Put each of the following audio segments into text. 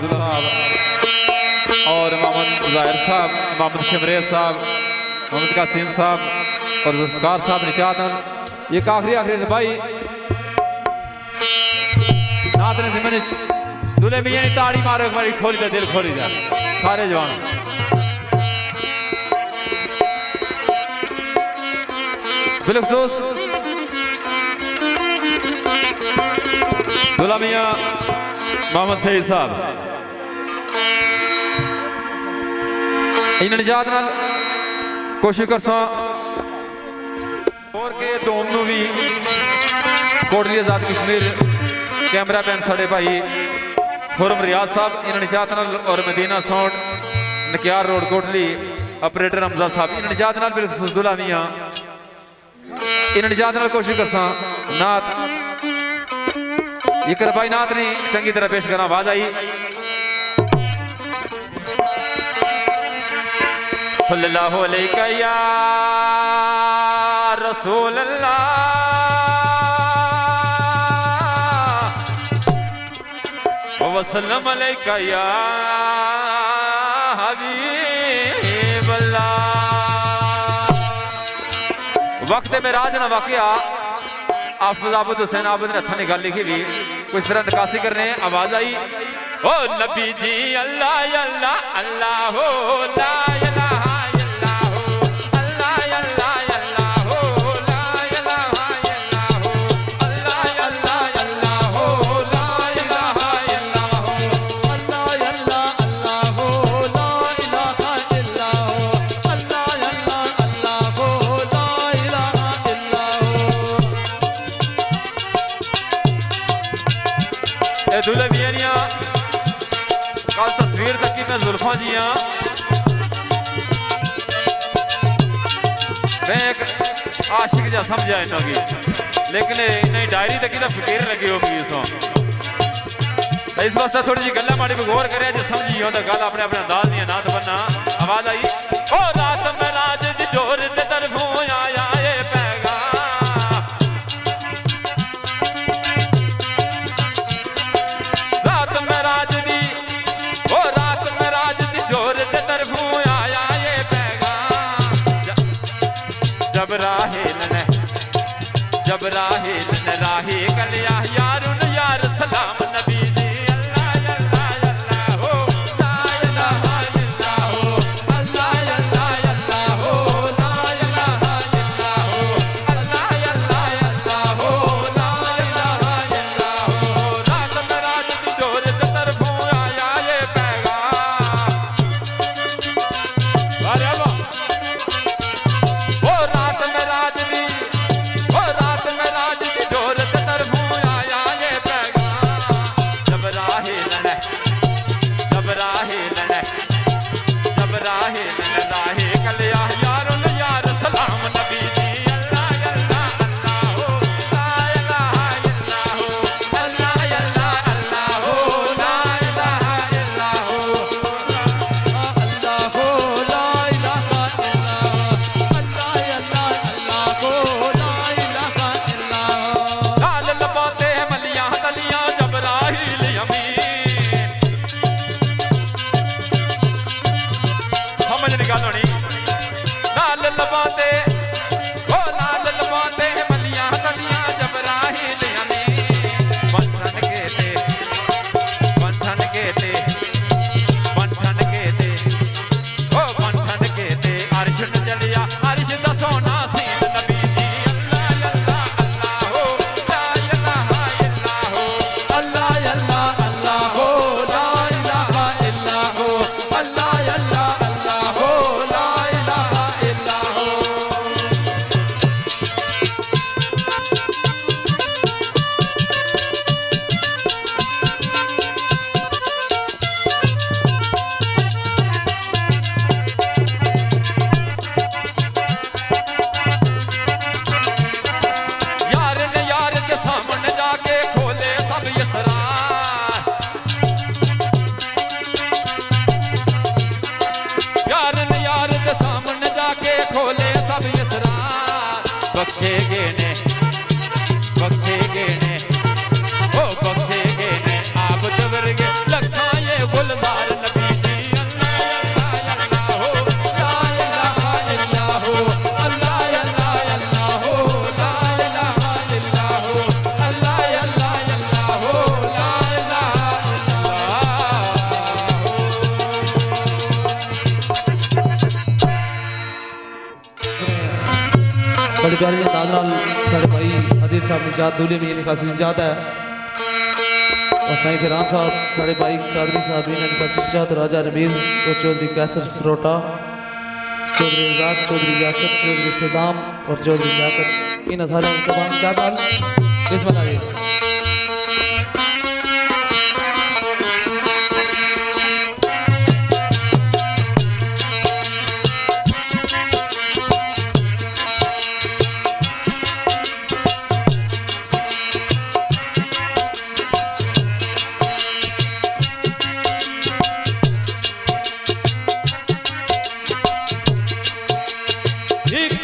और मोहम्मद ज़ाहिर साहब, मोहम्मद शमरेज साहब, मोहम्मद कासिम साहब और जुल्फ़िकार साहब निशात। ये आखिरी भाई नात ने जिम्मे दूल्हे मियां ने ताड़ी मारो, एक बारी खोली दिल खोली जा सारे जवान। बिलखसूस दूल्हा मियां मोहम्मद सईद साहब इन्होंने जात नाल कोशिश करसा और के दोनों भी कोटली आजाद कश्मीर कैमरा मैन साढ़े भाई खुरम रियाज साहब इन्होंने जात नाल और Madina sound Nakiyar road Kotli operator Hamza साहब इन्होंने जात नाल बिलखसूस दूल्हा मियां इन्होंने जात नाल कोशिश करसा नात ये कर भाई नात ने चंगी तरह पेश करना। आवाज आई सल्लल्लाहु अलैका या रसूल अल्लाह वसल्लम अलैका या हबीब अल्लाह। वक्त में राज ना वाकया आफज आबद हुसैन आबद ने हथा ने गल लिखी भी कुछ तरह नकासी करने। आवाज आई ओ नबी जी अल्लाह अल्लाह अल्लाह हो ला इलाहा इल्लल्लाह हो अल्लाह अल्लाह अल्लाह हो ला इलाहा इल्लल्लाह हो अल्लाह अल्लाह अल्लाह हो ला इलाहा इल्लल्लाह हो अल्लाह अल्लाह अल्लाह हो ला इलाहा इल्लल्लाह हो अल्लाह अल्लाह अल्लाह हो ला इलाहा इल्लल्लाह हो। ए दूल्हे मियां कल तस्वीर तक की मैं जुल्फा जी हाँ मैं एक आशिक जा समझा इन्हों की लेकिन इन्हें डायरी तक की फिकीर लगी होगी इस वास्ते थोड़ी जी गल्ला माड़ी पर गौर करे जो समझी हो तो गल अपने अपने अंदाज नहीं नात बनना। आवाज आई ओ रात में राज दी जोर दे तरफों आया ये पैगा रात में राज दी ओ रात में राज दी जोर दे तरफों आया ये पैगा जब राहे न राहे कलिया यारुन यार सलाम नबी जी अल्लाह अल्लाह अल्लाह हो ला इलाहा इल्लल्लाह हो अल्लाह अल्लाह अल्लाह हो ला इलाहा इल्लल्लाह हो अल्लाह अल्लाह अल्लाह हो ला इलाहा इल्लल्लाह हो। रात में राज दी जोर दे तरफों आया ये पैगा अरे वाह ओ रात में राज दी ओ रात में राज दी जोर दे तरफों आया ये पैगा जब राहे न राहे कलिया यारुन यार सलाम नबी जी अल्लाह अल्लाह अल्लाह हो ला इलाहा इल्लल्लाह हो अल्लाह अल्लाह अल्लाह हो ला इलाहा इल्लल्लाह हो अल्लाह हो ला इलाहा इल्लल्लाह अल्लाह अल्लाह अल्लाह हो ला इलाहा इल्लल्लाह। लाल लबाते मलियां तलियां जबराइल यमीन समझ निकाल होनी लाल लबाते ओ लाल लबाते मलियां तलियां जबराइल यमीन बंधन के ते ओ बंधन के ते अर्श न चलिया अर्श दा सोना सीन नबी जी अल्लाह अल्लाह अल्लाह हो ला इलाहा इल्लल्लाह हो अल्लाह अल्लाह अल्लाह हो ला इलाहा इल्लल्लाह हो अल्लाह अल्लाह अल्लाह हो ला इलाहा इल्लल्लाह हो। यार ने यार के सामने जाके खोले सब ये सरार यार ने यार के सामने जाके खोले सब ये सरार बख्शे गे ने ओ बख्शे गे ने आप दवर गे लखा ये बड़े प्यारे अंदाज नाल साढ़े भाई आदिल साहब की जात दूल्हे में खासी जात है और साईं फरहान साहब साढ़े भाई कादरी साहब इन्हें खासी जात राजा रमीज और चौधरी कैसर सरोटा चौधरी रजाक चौधरी यासर चौधरी सदाम और चौधरी लियाकत इन सारे सबान जात नाल बिस्मिल्लाह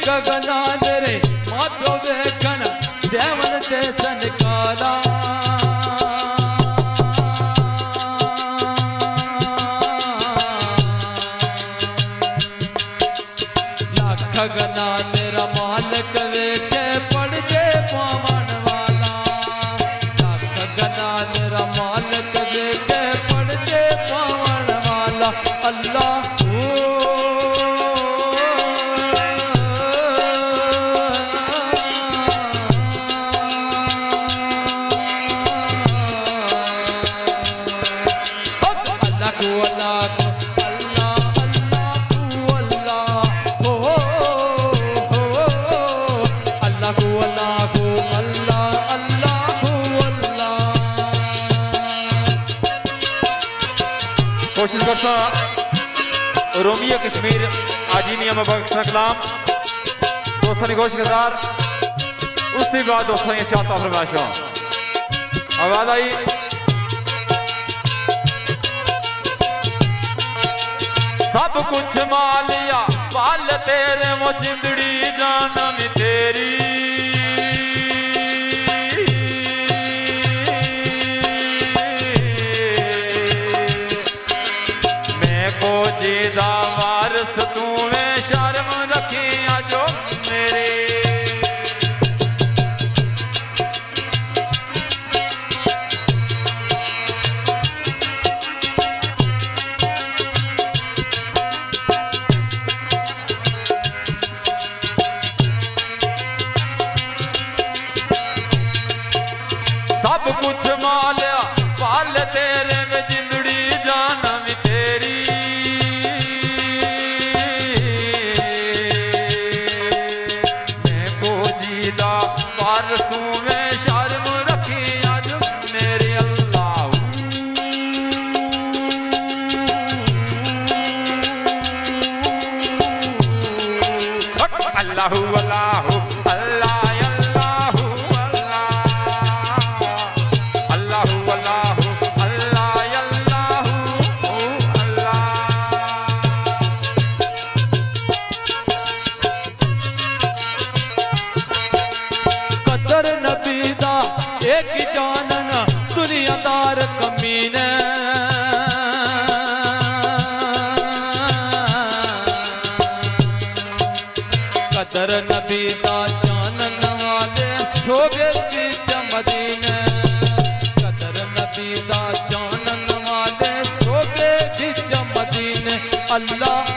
गगनान रे मातो वेखन देवन ते सनकाला लाख गगनान रा मालक वेखे पड़ जे पावन वाला लाख गगनान रा मालक वेखे पड़ जे पावन वाला अल्लाह कोशिश करता रोमिया कश्मीर आजी नियम बख्शा कलाम दोस्तों गोश गजार उसके बाद दोस्तों ये चाहता फरमाइशा आवाज आई सब कुछ मालिया पाल तेरे वो जिंदड़ी जानम तेरी वारस तू में शर्म रखी जो मेरे सब कुछ मालिया पाल तेरे में जिंदड़ी जानम तेरी तू में शर्म रखी आज मेरे अल्लाह अल्लाह अल्लाह अल्लाह अल्लाह अल्लाह एक जानन दुनियादार कमीने कदर नबी दा जानन वाले सोगे बीच मदीने कदर नबी दा जानन वाले सोगे बीच मदीने अल्लाह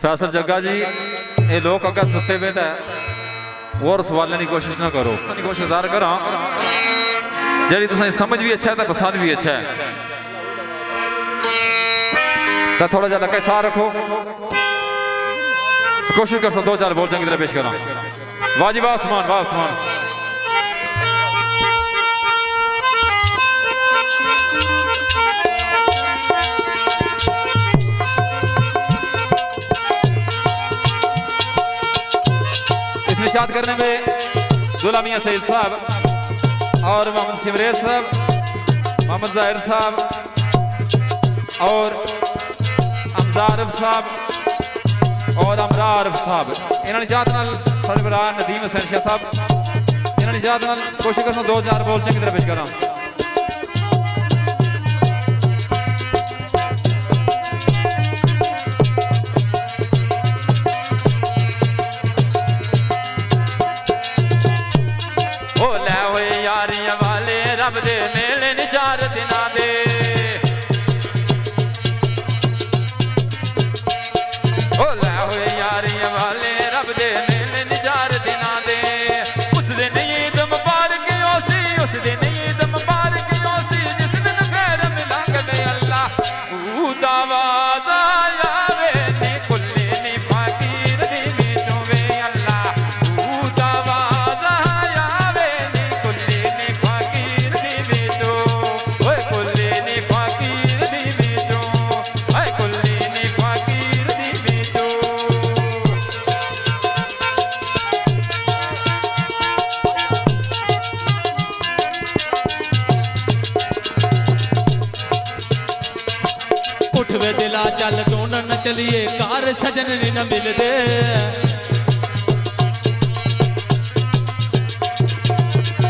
फैसल जग्गा जी ये लोग अगर सुते पे तो और सवालने की कोशिश ना करो कोशिश जार करा जी तुम समझ भी अच्छा है तो पसंद भी अच्छा है तो थोड़ा जा लगा साह रखो कोशिश कर सकते 2-4 बोल चंगी तरह पेश करा वाजिब आसमान वाह आसमान इरशाद करने में दूल्हा मियां सईद साहब और मोहम्मद शिवरेज साहब मोहम्मद जाहिर साहब और अमजारफ साहब और अमरारफ साहब इन्होंने जात नाल सरबराह नदीम हुसैन शाह साहब ਇਹਨਾਂ ਨਿਸ਼ਾਦ ਨਾਲ ਕੋਸ਼ਿਸ਼ ਕਰਨਾ 2000 ਬੋਲ ਚੰਗੀ ਤਰ੍ਹਾਂ ਪੇਸ਼ ਕਰਾਂ ਉਹ ਲੈ ਹੋਏ ਯਾਰੀਆਂ ਵਾਲੇ ਰੱਬ ਦੇ ਮੇਲੇ ਨੀ 4 ਦਿਨਾਂ ਦੇ ਉਹ ਲੈ ਹੋਏ ਯਾਰੀਆਂ ਵਾਲੇ ਰੱਬ ਦੇ ਮੇਲੇ ਨੀ 4 ਦਿਨਾਂ ਦੇ ਉਸ ਦਿਨ ਈਦ ਮੁਬਾਰਕ ਹੋ ਸੀ ਉਸ ਦਿਨ ਈਦ ਮੁਬਾਰਕ ਹੋ ਸੀ ਜਿਸ ਦਿਨ ਫੇਰ ਮਿਲਾਂਗੇ ਅੱਲਾ ਉਹਦਾ ਵਾਦਾ ਆਵੇ ਨੀ ਕੁੱਲੇ ਨੀ ਫਕੀਰ ਦੀ ਵਿੱਚੋਂ ਵੇ ਅੱਲਾ ਉਹਦਾ ਵਾਦਾ ਆਵੇ ਨੀ ਕੁੱਲੇ ਨੀ ਫਕੀਰ ਦੀ ਵਿੱਚੋਂ ਓਏ ਕੁੱਲੇ ਨੀ ਫਕੀਰ ਦੀ ਵਿੱਚੋਂ ਓਏ ਕੁੱਲੇ ਨੀ ਫਕੀਰ ਦੀ ਵਿੱਚੋਂ उठ वे दिला चल ढूंढन न चलिए कार सजन नी न मिलदे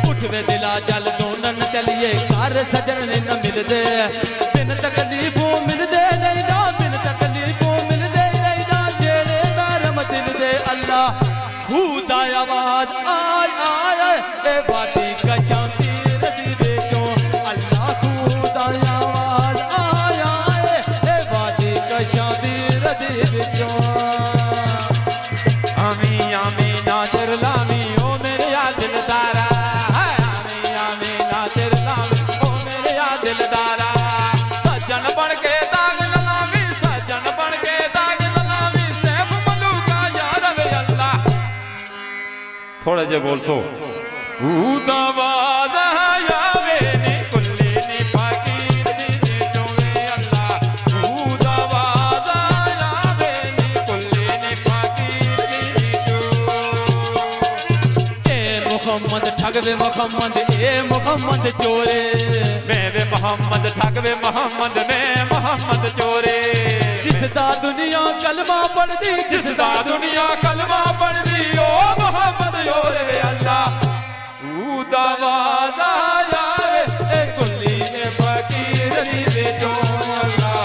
उठ वे दिला चल ढूंढन न चलिए कार सजन नी न मिलदे बिन तकलीफों मिलदे नहीं ना बिन तकलीफों मिलदे नहीं ना जेरे नरम दिल दे अल्लाह खुदा आवाज आय आय ए वादी का शांति रदी बेचो अल्लाह खुदा आवाज आय आय ए वादी का शांति रदी बेचो आमी आमी नाजर लामी ओ मेरे या दिलदारा आमी आमी नाजर लामी ओ मेरे या दिलदारा सज्जन बन के दाग न लावी सज्जन बन के दाग न लावी सैफ मलूका यार वे अल्लाह थोड़े जे बोल सो ऊदा वादा आवे नी कुल्ली नी फकीर दी जेचों वे अल्लाह ऊदा वादा आवे नी कुल्ली नी फकीर दी जेचों ए मुहम्मद ठगवे मुहम्मद ए मुहम्मद चोरे मैं वे मोहम्मद ठग वे मोहम्मद मैं मोहम्मद चोरे जिसदा दुनिया कलमा पढ़ दी जिसदा दुनिया कलमा पढ़ दी ओ मोहम्मद योरे अल्लाह ऊदा वादा आवे ए कुल्ली ने फकीर दी बेचो अल्लाह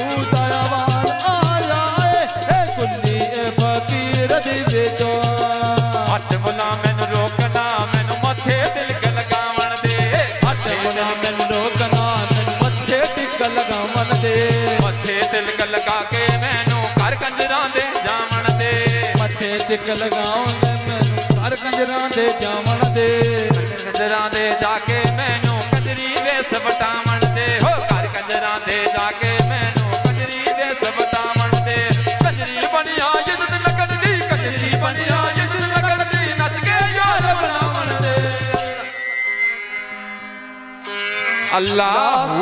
ऊदा आवाज आया ए कुल्ली ए फकीर दी बेचो हट मुला मैनू रोकना मैनू मथे तिलक लगावण दे हट मुला मैनू रोकना मैनू मथे टिक लगावन दे मथे तिलक लगा के मैनू घर कंजरां दे जावण दे मथे टिक लगावन दे मैनू घर कंजरां दे जावन दे कंजरां दे जाके मैनू कंजरी वेस वटावण दे हो घर कंजरां दे जाके मैनू कंजरी वेस वटावण दे कंजरी बनिया इज्जत लगन दी कंजरी बनिया इज्जत लगन दी नच के यार बनावण दे अल्लाह